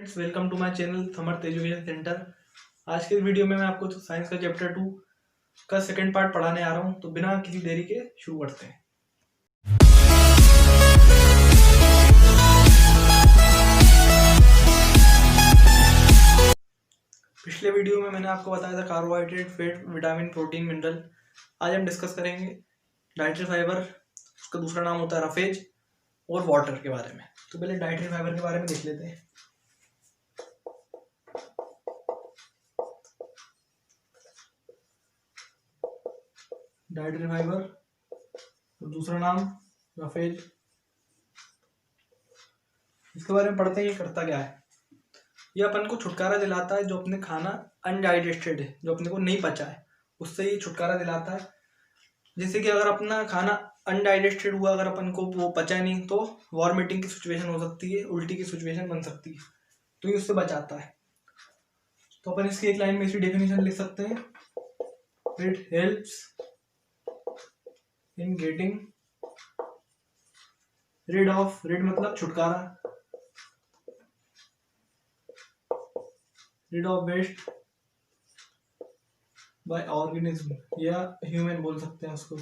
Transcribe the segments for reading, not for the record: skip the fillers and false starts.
Friends, welcome to my channel Samarth education centre. आज के video में मैं आपको साइंस का चैप्टर 2 का सेकंड पार्ट पढ़ाने आ रहा हूं। तो बिना किसी देरी के शुरू करते हैं। पिछले वीडियो में मैंने आपको बताया था carbohydrate, fat, vitamin, protein, mineral. आज हम डिस्कस करेंगे डाइटरी फाइबर, उसका दूसरा नाम होता है रफेज, और वाटर के बारे में। तो पहले डाइटरी फाइबर के बारे में देख लेते हैं। डाइटरी फाइबर और दूसरा नाम रफेज। इसके बारे में पढ़ते हैं। ये करता क्या है? ये अपन को छुटकारा दिलाता है जो अपने खाना अनडाइजेस्टेड है, जो अपने को नहीं पचा है, उससे ये छुटकारा दिलाता है। जैसे कि अगर अपना खाना अनडाइजेस्टेड हुआ, अगर अपन को वो पचा नहीं, तो वॉमिटिंग की सिचुएशन हो सकती है, उल्टी की सिचुएशन बन सकती है। तो ये उससे बचाता है। तो अपन इसकी एक लाइन में इसकी डेफिनेशन लिख सकते हैं। It helps in getting rid of, rid मतलब छुटकारा, rid of waste by organism, या ह्यूमन बोल सकते हैं उसको।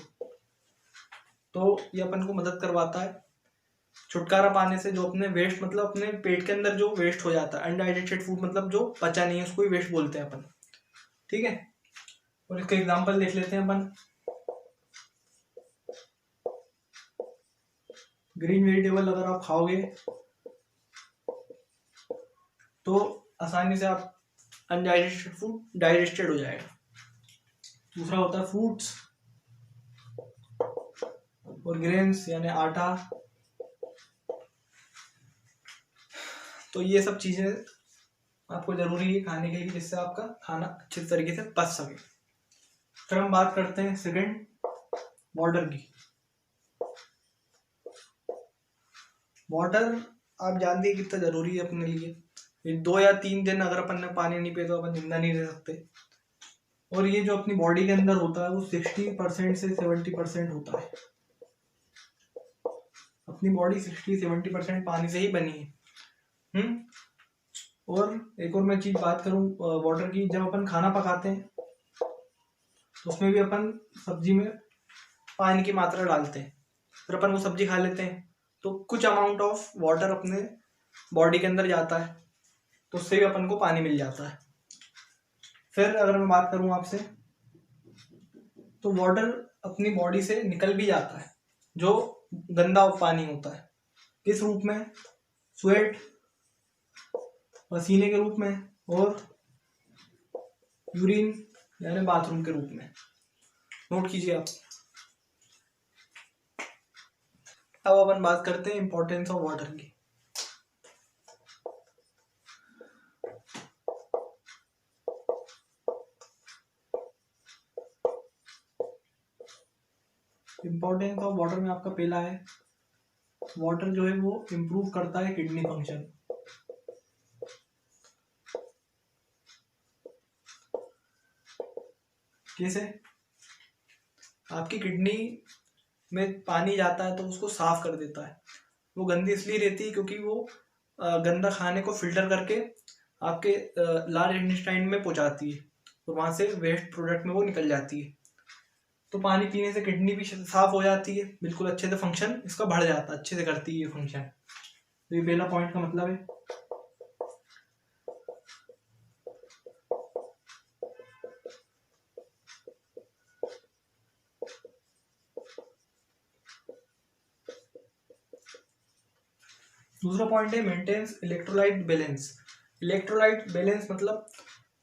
तो ये अपन को मदद करवाता है छुटकारा पाने से, जो अपने वेस्ट मतलब अपने पेट के अंदर जो वेस्ट हो जाता है। अनडाइजेस्टेड फूड मतलब जो पचा नहीं है, उसको ही वेस्ट बोलते हैं अपन। ठीक है, और इसका एग्जांपल देख लेते हैं अपन। ग्रीन वेजिटेबल अगर आप खाओगे तो आसानी से आप अनडाइजेस्टेड फूड डाइजेस्टेड हो जाएगा। दूसरा होता है फ्रूट्स और ग्रेन्स यानी आटा। तो ये सब चीजें आपको जरूरी है खाने के लिए, जिससे आपका खाना अच्छे तरीके से पच सके। फिर हम बात करते हैं सेकंड, वाटर की। वाटर आप जानते हैं कितना जरूरी है अपने लिए। ये 2 या 3 दिन अगर अपन ने पानी नहीं पिया तो अपन जिंदा नहीं रह सकते। और ये जो अपनी बॉडी के अंदर होता है वो 60% से 70% होता है। अपनी बॉडी 60-70% पानी से ही बनी है। और एक और मैं चीज बात करूं वाटर की, जब अपन खाना पकाते हैं तो उसमें भी अपन सब्जी में पानी की मात्रा डालते हैं, फिर अपन वो सब्जी खा लेते हैं, तो कुछ अमाउंट ऑफ वाटर अपने बॉडी के अंदर जाता है, तो उससे भी अपन को पानी मिल जाता है। फिर अगर मैं बात करूं आपसे, तो वाटर अपनी बॉडी से निकल भी जाता है, जो गंदा पानी होता है। किस रूप में? स्वेट, पसीने के रूप में, और यूरिन यानी बाथरूम के रूप में। नोट कीजिए आप। अब अपन बात करते हैं इंपॉर्टेंस ऑफ वाटर की। इंपॉर्टेंस ऑफ वाटर में आपका पहला है, वाटर जो है वो इम्प्रूव करता है किडनी फंक्शन। कैसे? आपकी किडनी में पानी जाता है तो उसको साफ कर देता है। वो गंदी इसलिए रहती है क्योंकि वो गंदा खाने को फिल्टर करके आपके लार्ज इंटेस्टाइन में पहुंचाती है, और वहां से वेस्ट प्रोडक्ट में वो निकल जाती है। तो पानी पीने से किडनी भी साफ हो जाती है, बिल्कुल अच्छे से फंक्शन इसका बढ़ जाता है, अच्छे से करती है ये फंक्शन। तो ये पहला पॉइंट का मतलब है। दूसरा पॉइंट है maintains electrolyte balance. Electrolyte balance मतलब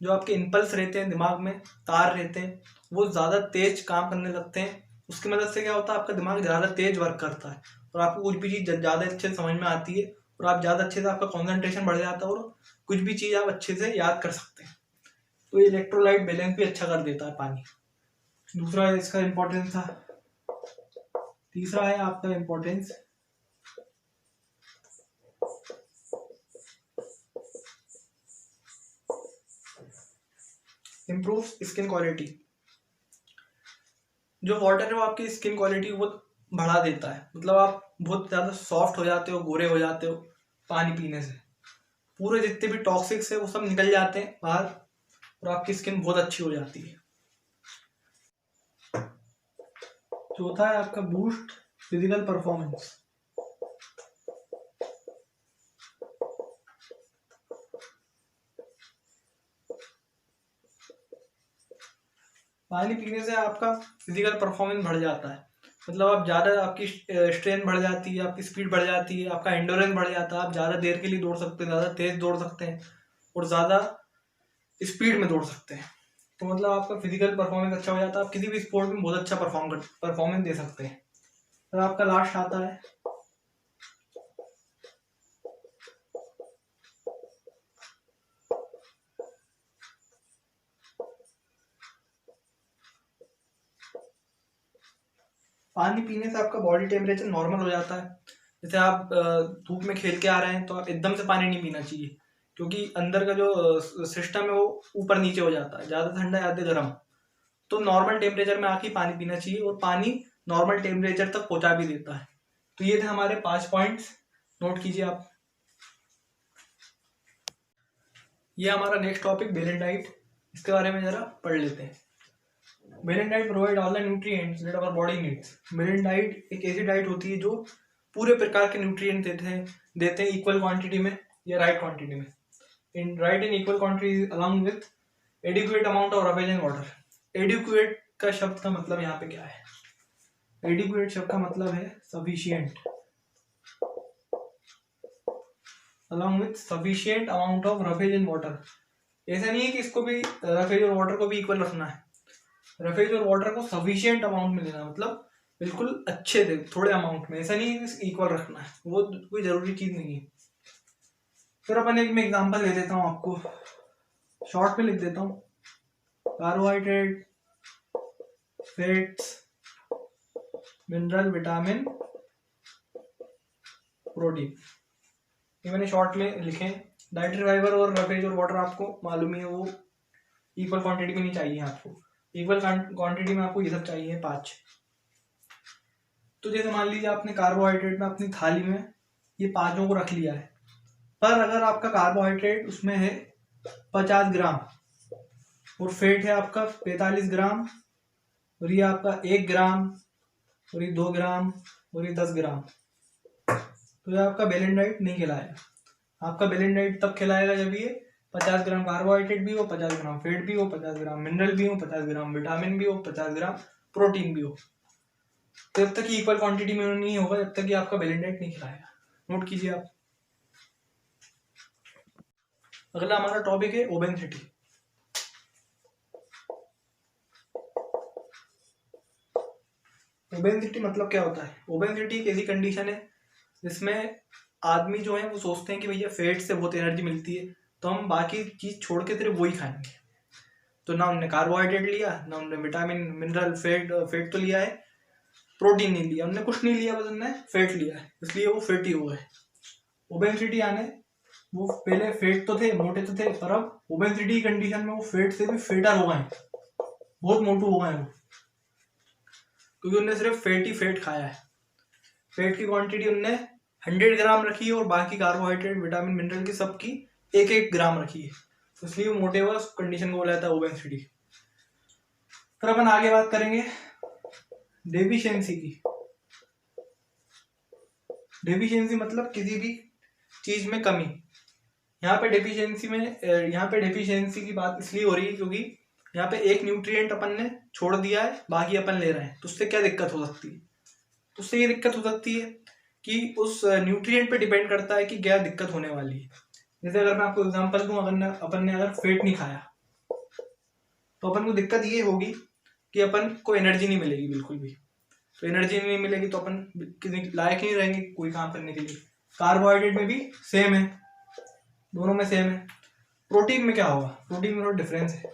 जो आपके इम्पल्स रहते हैं, दिमाग में तार रहते हैं, वो ज़्यादा तेज काम करने लगते हैं। उसकी मदद से क्या होता है, आपका दिमाग ज़्यादा तेज वर्क करता है, और आपको कुछ भी चीज़ ज़्यादा अच्छे से समझ में आती है, और आप ज़्यादा अच्छे से, आपका कॉन्सेंट्रेशन बढ़ जाता है, और कुछ भी चीज़ आप अच्छे से याद कर सकते हैं। तो ये इलेक्ट्रोलाइट बैलेंस भी अच्छा कर देता है पानी। दूसरा इसका इम्पोर्टेंस था। तीसरा है आपका इम्पोर्टेंस इम्प्रूव स्किन क्वालिटी। जो वाटर है वो आपकी स्किन क्वालिटी को बहुत बढ़ा देता है, मतलब आप बहुत ज़्यादा सॉफ्ट हो जाते हो, गोरे हो जाते हो पानी पीने से। पूरे जितने भी टॉक्सिक्स है वो सब निकल जाते हैं बाहर और आपकी स्किन बहुत अच्छी हो जाती है। चौथा है आपका बूस्ट फिजिकल परफॉर्मेंस। पानी पीने से आपका फिजिकल परफॉर्मेंस बढ़ जाता है, मतलब आप ज़्यादा, आपकी स्ट्रेंथ बढ़ जाती है, आपकी स्पीड बढ़ जाती है, आपका एंडोरेंस बढ़ जाता है, आप ज़्यादा देर के लिए दौड़ सकते हैं, ज़्यादा तेज दौड़ सकते हैं और ज़्यादा स्पीड में दौड़ सकते हैं। तो मतलब आपका फिजिकल परफॉर्मेंस अच्छा हो जाता है, आप किसी भी स्पोर्ट में बहुत अच्छा परफॉर्मेंस दे सकते हैं। तो आपका लास्ट आता है पानी पीने से आपका बॉडी टेम्परेचर नॉर्मल हो जाता है। जैसे आप धूप में खेल के आ रहे हैं तो आप एकदम से पानी नहीं पीना चाहिए, क्योंकि अंदर का जो सिस्टम है वो ऊपर नीचे हो जाता है, ज़्यादा ठंडा ज़्यादा गर्म। तो नॉर्मल टेम्परेचर में आके पानी पीना चाहिए और पानी नॉर्मल टेम्परेचर तक पहुंचा भी देता है। तो ये थे हमारे 5 पॉइंट्स, नोट कीजिए आप। ये हमारा नेक्स्ट टॉपिक बैलेंस डाइट, इसके बारे में जरा पढ़ लेते हैं। Balance diet provide all the nutrients that our body needs. Balance diet एक ऐसी डाइट होती है जो पूरे प्रकार के न्यूट्रिएंट देते हैं इक्वल क्वांटिटी में या राइट क्वांटिटी में। In equal quantity along with adequate amount of roughage and water. Adequate का शब्द का मतलब यहाँ पे क्या है? एडिक्वेट शब्द का मतलब है sufficient, along with sufficient amount of roughage and water. ऐसा नहीं है कि इसको भी रफेज और वाटर को भी इक्वल रखना है, रफेज और वाटर को सफिशिएंट अमाउंट में लेना, मतलब बिल्कुल अच्छे दे थोड़े अमाउंट में, ऐसा नहीं है कि इक्वल रखना है, वो कोई जरूरी चीज नहीं है। फिर अपन एक मैं एग्जांपल ले देता हूँ, आपको शॉर्ट में लिख देता हूँ। Carbohydrate, fats, mineral, vitamin, protein, ये मैंने शॉर्ट में लिखे। डाइटरी फाइबर और रफेज और वाटर आपको मालूम ही है, वो इक्वल क्वांटिटी में नहीं चाहिए आपको, इक्वल क्वांटिटी में आपको ये सब चाहिए 5। तो जैसे मान लीजिए आपने कार्बोहाइड्रेट में अपनी थाली में ये 5 को रख लिया है, पर अगर आपका कार्बोहाइड्रेट उसमें है 50 ग्राम और फैट है आपका 45 ग्राम और ये आपका 1 ग्राम और ये 2 ग्राम और ये 10 ग्राम, तो ये आपका बैलेंस डाइट नहीं खिलाएगा। आपका बैलेंस डाइट तब खिलाएगा जब ये 50 ग्राम कार्बोहाइड्रेट भी हो, 50 ग्राम फैट भी हो, 50 ग्राम मिनरल भी हो, 50 ग्राम विटामिन भी हो, 50 ग्राम प्रोटीन भी हो। तो जब तक इक्वल क्वांटिटी में नहीं होगा जब तक ये आपका बैलेंस डाइट नहीं खिलाएगा। नोट कीजिए आप। अगला हमारा टॉपिक है ओबेसिटी। ओबेसिटी मतलब क्या होता है? ओबेसिटी एक ऐसी कंडीशन है जिसमें आदमी जो है वो सोचते हैं कि भैया फैट से बहुत एनर्जी मिलती है, तो हम बाकी चीज छोड़ के सिर्फ वही खाएंगे। तो ना उन्होंने कार्बोहाइड्रेट लिया, ना उन्होंने विटामिन मिनरल फैट तो लिया है, प्रोटीन नहीं लिया, उन्होंने कुछ नहीं लिया, बस उन्होंने फैट लिया है, इसलिए वो फैटी हुआ है। ओबेसिटी आने, वो पहले फैट तो थे, मोटे तो थे, पर अब ओबेसिटी कंडीशन में वो फैट से भी फेटर हो गए हैं, बहुत मोटू हो गए हैं वो, क्योंकि उन्होंने सिर्फ फैट खाया है। फैट की क्वांटिटी उनने 100 ग्राम रखी है और बाकी कार्बोहाइड्रेट विटामिन मिनरल की सबकी 1-1 ग्राम रखी है, तो इसलिए वो मोटे हुआ, उस कंडीशन को बोला जाता है ओबेसिटी। फिर अपन आगे बात करेंगे डेफिशिएंसी की। डेफिशिएंसी मतलब किसी भी चीज में कमी। यहाँ पे डेफिशिएंसी की बात इसलिए हो रही है क्योंकि यहाँ पे एक न्यूट्रिएंट अपन ने छोड़ दिया है, बाकी अपन ले रहे हैं, तो उससे क्या दिक्कत हो सकती है? तो उससे ये दिक्कत हो सकती है कि उस न्यूट्रिएंट पे डिपेंड करता है कि क्या दिक्कत होने वाली है। जैसे अगर मैं आपको एग्जांपल दूं, अपन ने अगर फैट नहीं खाया तो अपन को दिक्कत ये होगी कि अपन को एनर्जी नहीं मिलेगी बिल्कुल भी। तो एनर्जी नहीं मिलेगी तो अपन किसी लायक नहीं रहेंगे कोई काम करने के लिए। कार्बोहाइड्रेट में भी सेम है, दोनों में सेम है। प्रोटीन में क्या होगा? प्रोटीन में थोड़ा डिफरेंस है।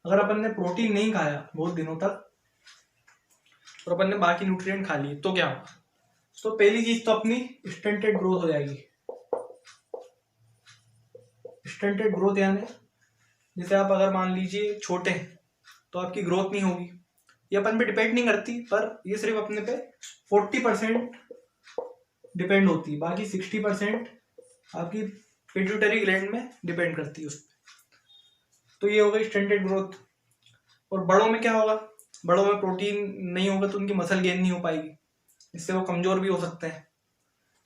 अगर अपन ने प्रोटीन नहीं खाया बहुत दिनों तक और अपन ने बाकी न्यूट्रिएंट खा लिए तो क्या होगा? तो पहली चीज तो अपनी स्टंटेड ग्रोथ हो जाएगी। स्टंटेड ग्रोथ यानी जैसे आप अगर मान लीजिए छोटे हैं तो आपकी ग्रोथ नहीं होगी। ये अपन पे डिपेंड नहीं करती, पर ये सिर्फ अपने पे 40% डिपेंड होती है, बाकी 60% आपकी पिट्यूटरी ग्लैंड में डिपेंड करती है उस पर। तो ये हो गई स्टंटेड ग्रोथ। और बड़ों में क्या होगा, बड़ों में प्रोटीन नहीं होगा तो उनकी मसल गेन नहीं हो पाएगी, इससे वो कमजोर भी हो सकते हैं।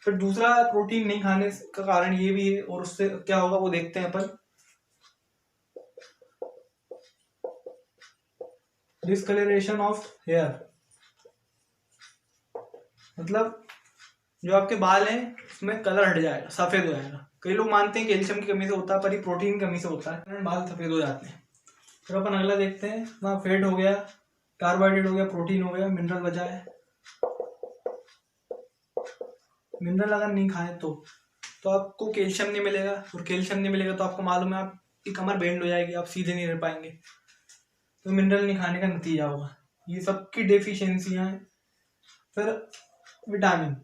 फिर दूसरा प्रोटीन नहीं खाने का कारण ये भी है, और उससे क्या होगा वो देखते हैं अपन। डिस्कलरेशन ऑफ हेयर, मतलब जो आपके बाल हैं उसमें कलर हट जाएगा, सफेद हो जाएगा। कई लोग मानते हैं कैल्शियम की कमी से होता है, पर ये प्रोटीन की कमी से होता है, बाल सफेद हो जाते हैं। फिर अपन अगला देखते हैं, ना फैट हो गया, कार्बोहाइड्रेट हो गया, प्रोटीन हो गया, मिनरल बचा है। मिनरल अगर नहीं खाएं तो आपको कैल्शियम नहीं मिलेगा, और कैल्शियम नहीं मिलेगा तो आपको मालूम है आपकी कमर बेंड हो जाएगी, आप सीधे नहीं रह पाएंगे। तो मिनरल नहीं खाने का नतीजा होगा। ये सबकी डेफिशिएंसियां हैं। फिर विटामिन,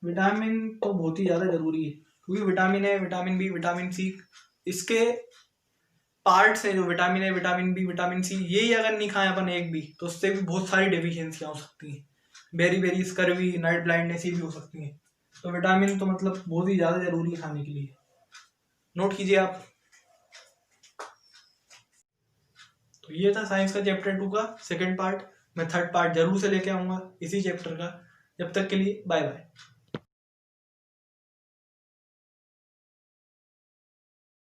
विटामिन तो बहुत ही ज़्यादा जरूरी है, क्योंकि vitamin A, vitamin B, vitamin C, इसके पार्ट्स हैं जो vitamin A, vitamin B, vitamin C, यही अगर नहीं खाएं अपन एक भी, तो उससे भी बहुत सारी डेफिशिएंसियां हो सकती हैं। Beriberi scurvy, night blindness, ये भी हो सकती हैं। तो विटामिन तो मतलब बहुत ही ज़्यादा जरूरी है खाने के लिए, नोट कीजिए आप। तो ये था साइंस का चैप्टर 2 का सेकंड पार्ट। मैं थर्ड पार्ट जरूर से लेके आऊँगा इसी चैप्टर का। जब तक के लिए बाय बाय।